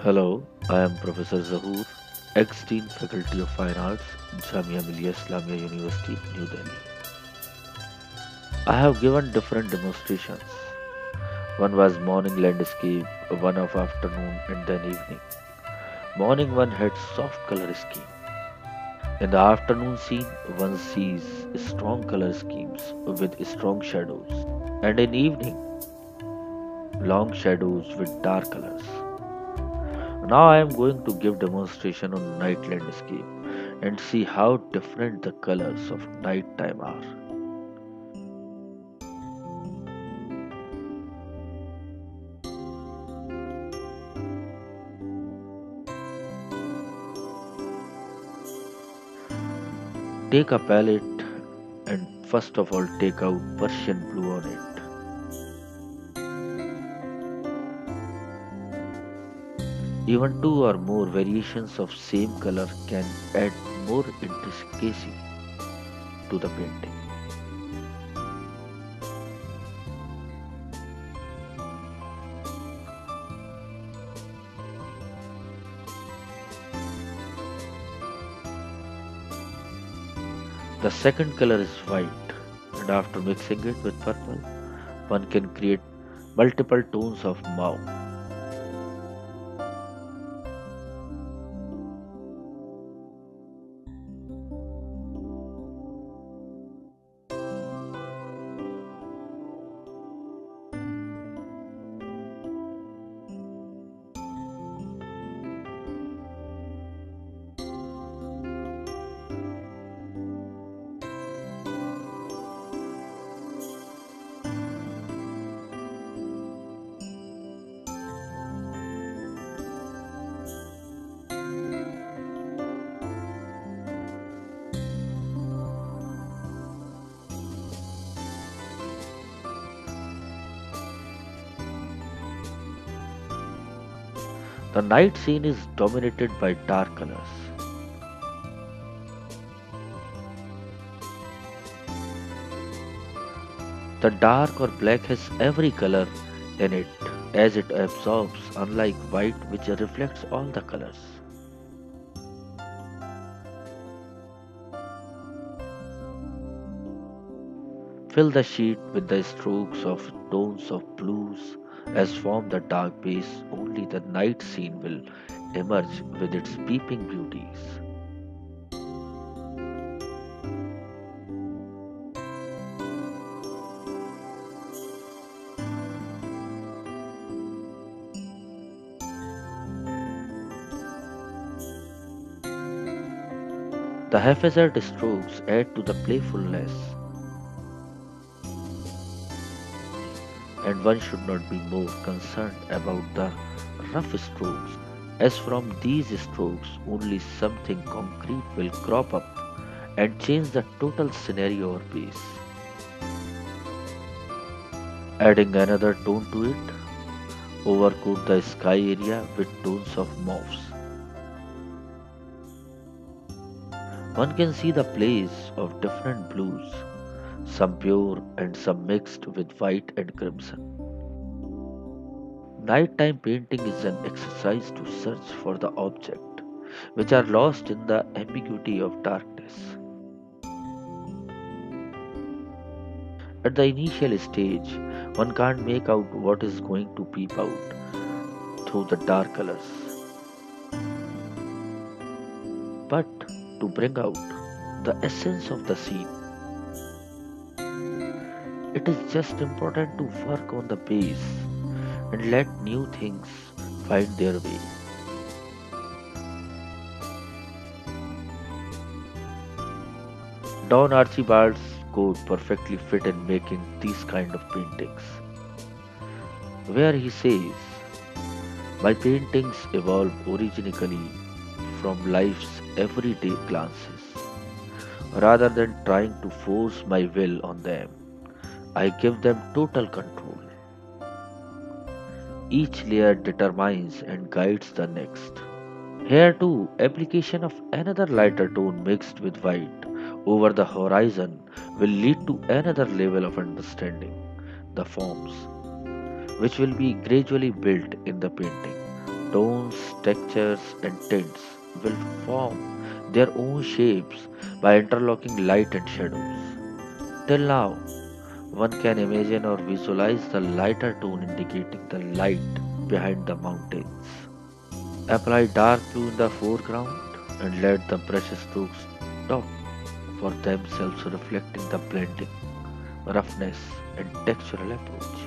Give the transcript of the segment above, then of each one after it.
Hello, I am Professor Zahoor, ex-Dean Faculty of Fine Arts, Jamia Millia Islamia University, New Delhi. I have given different demonstrations. One was morning landscape, one of afternoon and then evening. Morning one had soft color scheme. In the afternoon scene, one sees strong color schemes with strong shadows. And in evening, long shadows with dark colors. Now I am going to give demonstration on night landscape and see how different the colors of night time are. Take a palette and first of all take out Persian blue on it. Even two or more variations of same color can add more intricacy to the painting. The second color is white, and after mixing it with purple, one can create multiple tones of mauve. The night scene is dominated by dark colors. The dark or black has every color in it as it absorbs, unlike white, which reflects all the colors. Fill the sheet with the strokes of tones of blues as form the dark base, only the night scene will emerge with its peeping beauties. The haphazard strokes add to the playfulness, and one should not be more concerned about the rough strokes, as from these strokes only something concrete will crop up and change the total scenario or piece. Adding another tone to it, overcoat the sky area with tones of mauves. One can see the place of different blues, some pure and some mixed with white and crimson. Nighttime painting is an exercise to search for the object, which are lost in the ambiguity of darkness. At the initial stage, one can't make out what is going to peep out through the dark colors. But to bring out the essence of the scene, it is just important to work on the base and let new things find their way. Don Archibald's code perfectly fit in making these kind of paintings, where he says, my paintings evolve originally from life's everyday glances. Rather than trying to force my will on them, I give them total control. Each layer determines and guides the next. Here too, application of another lighter tone mixed with white over the horizon will lead to another level of understanding the forms, which will be gradually built in the painting. Tones, textures, and tints will form their own shapes by interlocking light and shadows. Till now, one can imagine or visualize the lighter tone indicating the light behind the mountains. Apply dark blue in the foreground and let the brush strokes talk for themselves, reflecting the blending, roughness, and textural approach.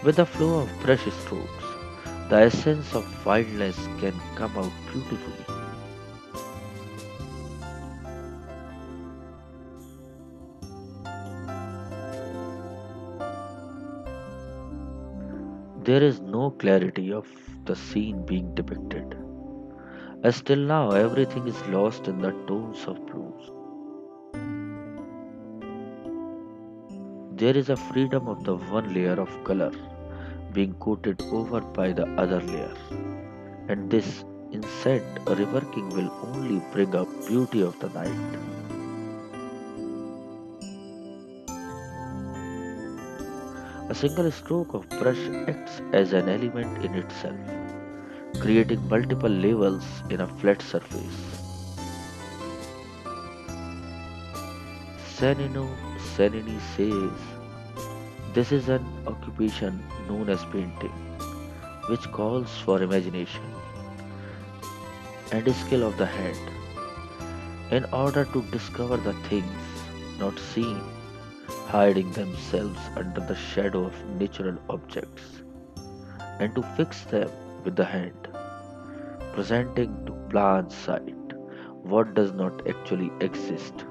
With the flow of brush strokes, the essence of wildness can come out beautifully. There is no clarity of the scene being depicted, as till now everything is lost in the tones of blues. There is a freedom of the one layer of color being coated over by the other layer, and this instant reworking will only bring out beauty of the night. A single stroke of brush acts as an element in itself, creating multiple levels in a flat surface. Senino Senini says this is an occupation known as painting, which calls for imagination and skill of the hand in order to discover the things not seen, hiding themselves under the shadow of natural objects, and to fix them with the hand, presenting to blind sight what does not actually exist.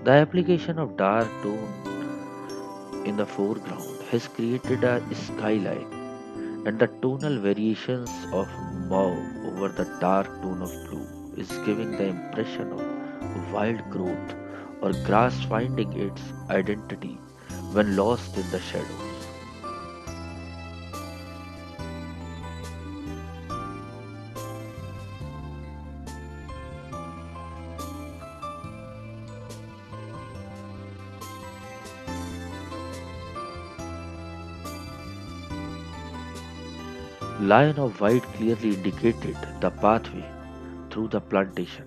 The application of dark tone in the foreground has created a skyline, and the tonal variations of mauve over the dark tone of blue is giving the impression of wild growth or grass finding its identity when lost in the shadows. Line of white clearly indicated the pathway through the plantation.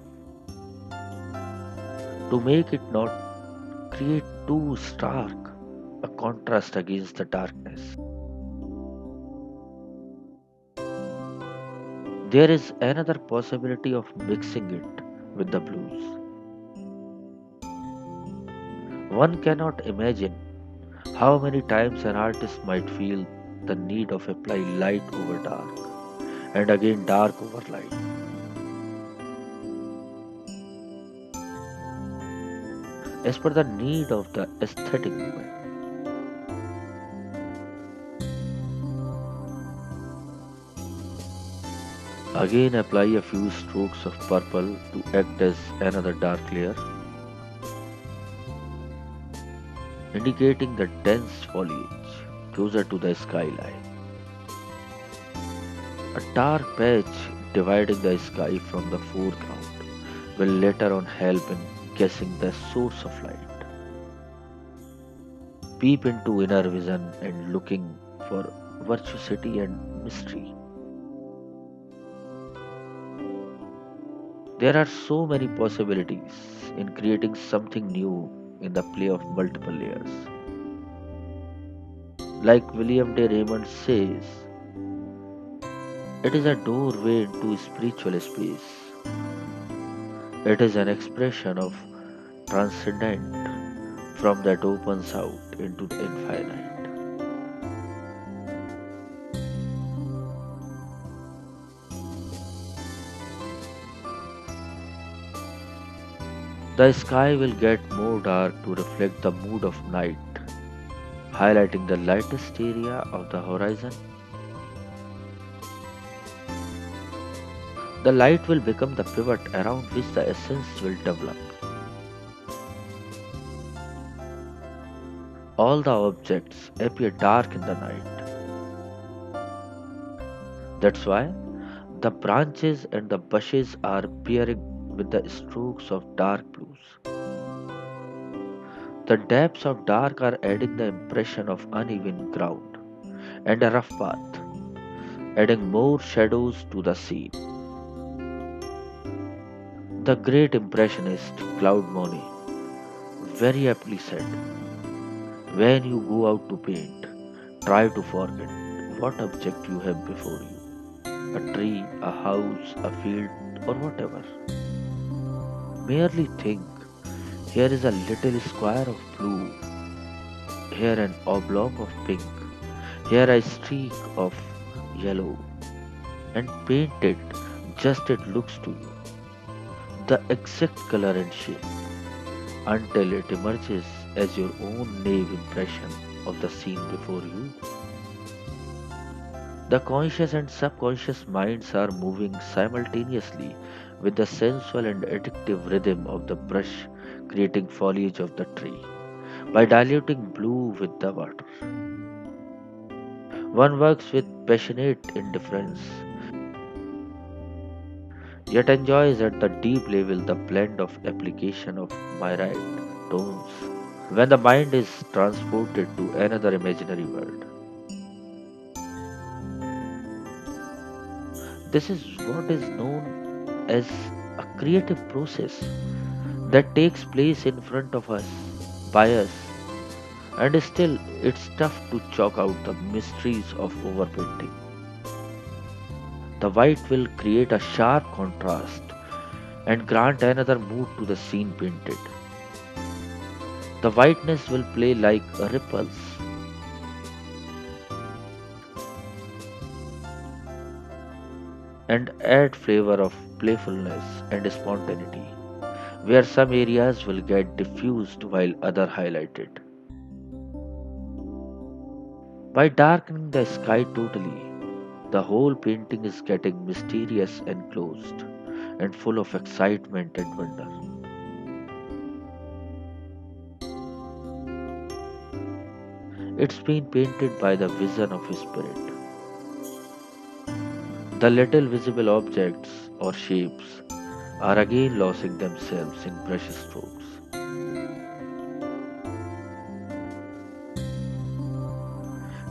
To make it not create too stark a contrast against the darkness. There is another possibility of mixing it with the blues. One cannot imagine how many times an artist might feel the need of apply light over dark and again dark over light. As per the need of the aesthetic moment. Again apply a few strokes of purple to act as another dark layer, indicating the dense foliage closer to the skyline. A dark patch dividing the sky from the foreground will later on help in guessing the source of light. Peep into inner vision and looking for virtuosity and mystery. There are so many possibilities in creating something new in the play of multiple layers. Like William D. Raymond says, it is a doorway into spiritual space. It is an expression of transcendent from that opens out into the infinite. The sky will get more dark to reflect the mood of night, highlighting the lightest area of the horizon. The light will become the pivot around which the essence will develop. All the objects appear dark in the night. That's why The branches and the bushes are appearing with the strokes of dark blues. The depths of dark are adding the impression of uneven ground and a rough path, adding more shadows to the scene. The great impressionist Claude Monet very aptly said, when you go out to paint, try to forget what object you have before you, a tree, a house, a field, or whatever. Merely think, here is a little square of blue, here an oblong of pink, here a streak of yellow, and paint it just it looks to you, the exact color and shape, until it emerges as your own naive impression of the scene before you. The conscious and subconscious minds are moving simultaneously with the sensual and addictive rhythm of the brush creating foliage of the tree by diluting blue with the water. One works with passionate indifference, yet enjoys at the deep level the blend of application of myriad tones when the mind is transported to another imaginary world. This is what is known as a creative process that takes place in front of us, by us, and still it's tough to chalk out the mysteries of overpainting. The white will create a sharp contrast and grant another mood to the scene painted. The whiteness will play like ripples and add flavor of playfulness and spontaneity, where some areas will get diffused while other highlighted. By darkening the sky totally, the whole painting is getting mysterious and closed and full of excitement and wonder. It's been painted by the vision of a spirit. The little visible objects or shapes are again losing themselves in brush strokes,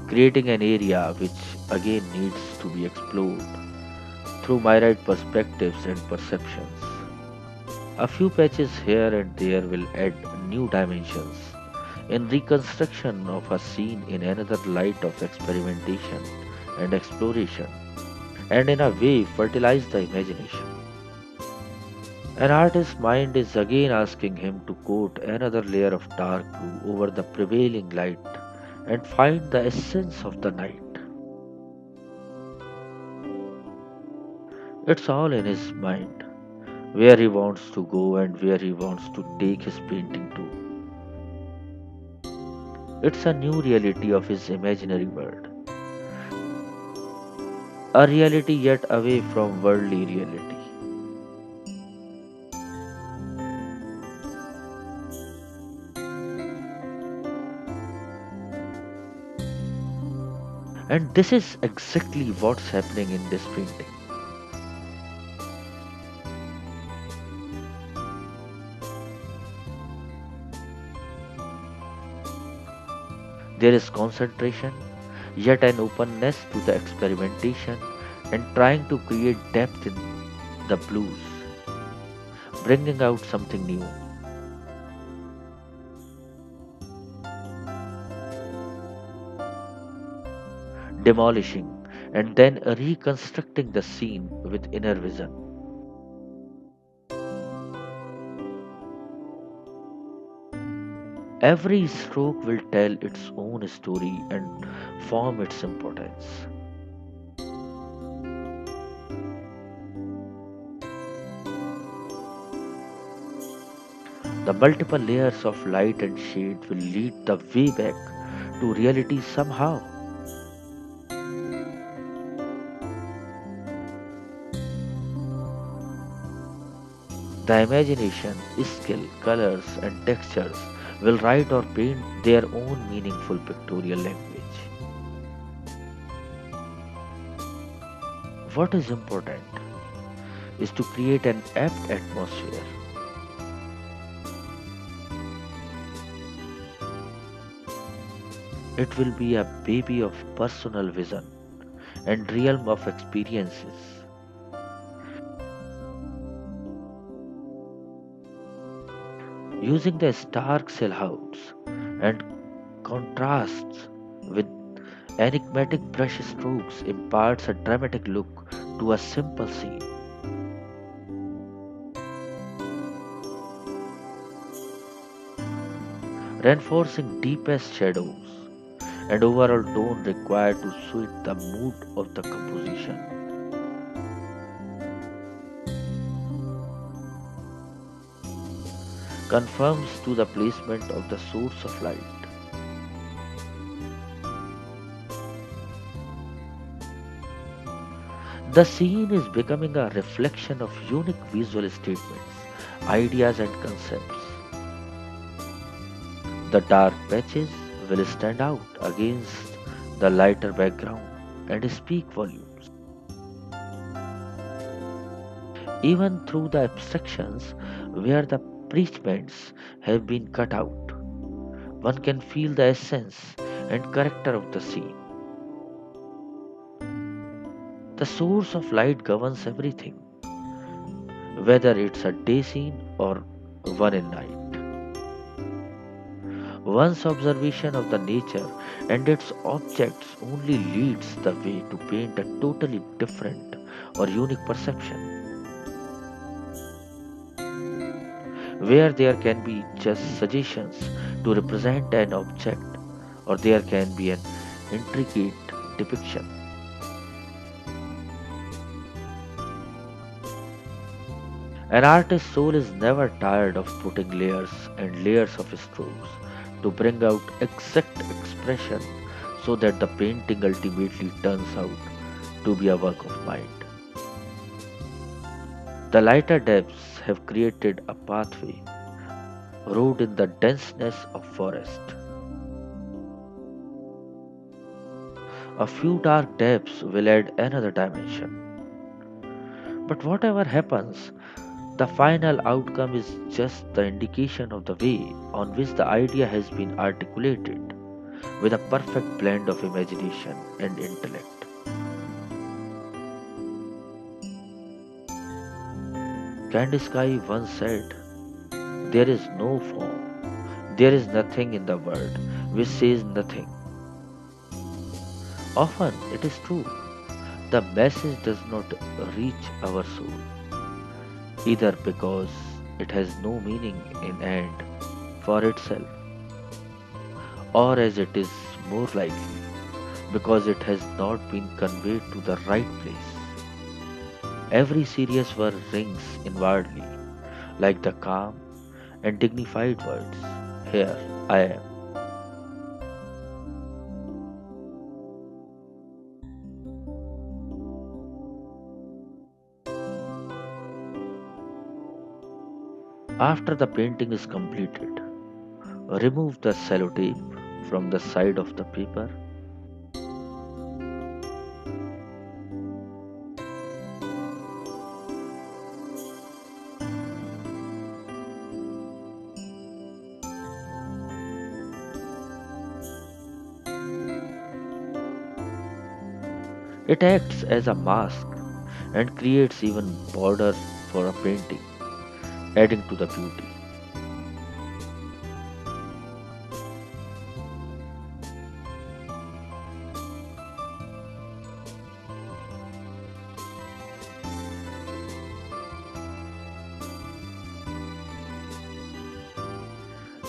creating an area which again needs to be explored through myriad perspectives and perceptions. A few patches here and there will add new dimensions in reconstruction of a scene in another light of experimentation and exploration, and in a way fertilize the imagination. An artist's mind is again asking him to coat another layer of dark blue over the prevailing light and find the essence of the night. It's all in his mind, where he wants to go and where he wants to take his painting to. It's a new reality of his imaginary world, a reality yet away from worldly reality. And this is exactly what's happening in this painting. There is concentration, yet an openness to the experimentation and trying to create depth in the blues, bringing out something new. Demolishing and then reconstructing the scene with inner vision. Every stroke will tell its own story and form its importance. The multiple layers of light and shade will lead the way back to reality somehow. The imagination, skill, colors, and textures will write or paint their own meaningful pictorial language. What is important is to create an apt atmosphere. It will be a baby of personal vision and realm of experiences. Using the stark silhouettes and contrasts with enigmatic brush strokes imparts a dramatic look to a simple scene, reinforcing deepest shadows and overall tone required to suit the mood of the composition. Confirms to the placement of the source of light. The scene is becoming a reflection of unique visual statements, ideas, and concepts. The dark patches will stand out against the lighter background and speak volumes. Even through the abstractions where the preachments have been cut out, one can feel the essence and character of the scene. The source of light governs everything, whether it's a day scene or one in night. One's observation of the nature and its objects only leads the way to paint a totally different or unique perception, where there can be just suggestions to represent an object, or there can be an intricate depiction. An artist's soul is never tired of putting layers and layers of strokes to bring out exact expression so that the painting ultimately turns out to be a work of mind. The lighter depths have created a pathway, road in the denseness of forest. A few dark depths will add another dimension. But whatever happens, the final outcome is just the indication of the way on which the idea has been articulated with a perfect blend of imagination and intellect. Kandinsky once said, "There is no form, there is nothing in the world which says nothing." Often it is true, the message does not reach our soul, either because it has no meaning in and for itself, or as it is more likely, because it has not been conveyed to the right place. Every serious word rings inwardly, like the calm and dignified words, "Here I am." After the painting is completed, remove the sellotape from the side of the paper. It acts as a mask and creates even border for a painting, adding to the beauty.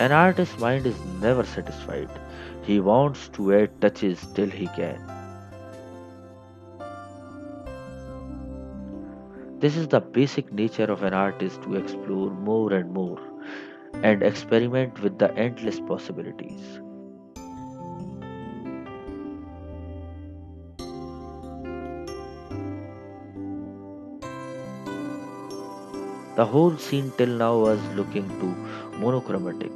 An artist's mind is never satisfied. He wants to add touches till he can. This is the basic nature of an artist, to explore more and more and experiment with the endless possibilities. The whole scene till now was looking too monochromatic.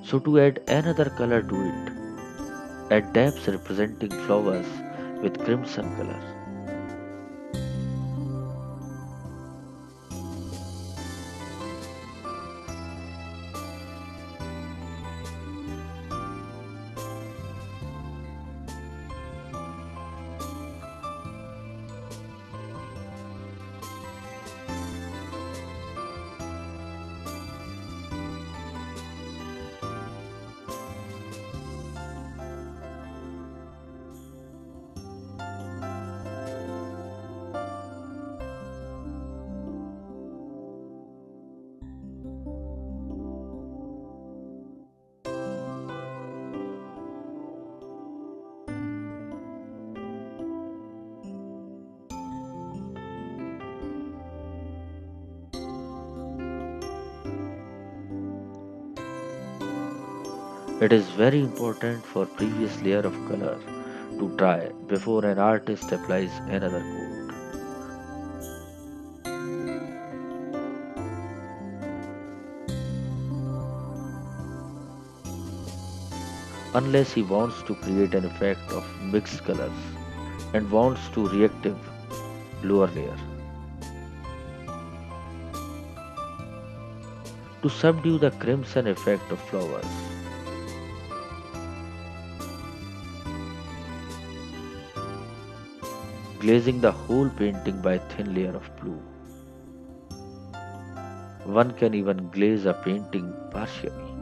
So to add another color to it, add depths representing flowers with crimson color. It is very important for previous layer of color to dry before an artist applies another coat. Unless he wants to create an effect of mixed colors and wants to reactive lower layer. To subdue the crimson effect of flowers, glazing the whole painting by a thin layer of blue. One can even glaze a painting partially.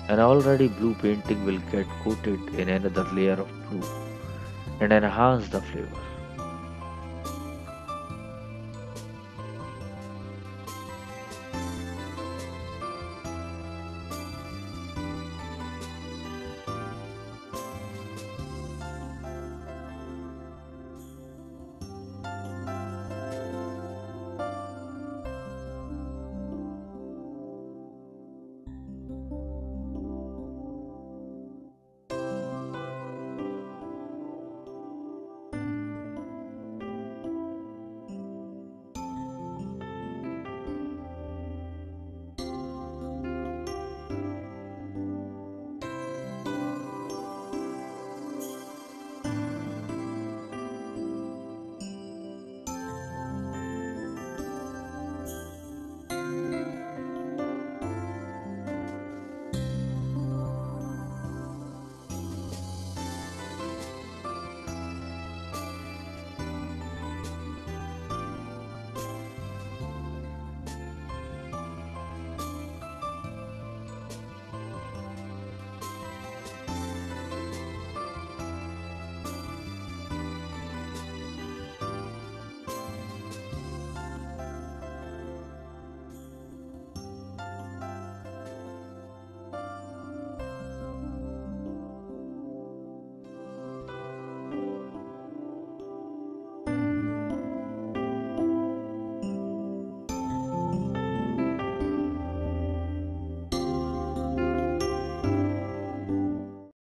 An already blue painting will get coated in another layer of blue and enhance the flavor.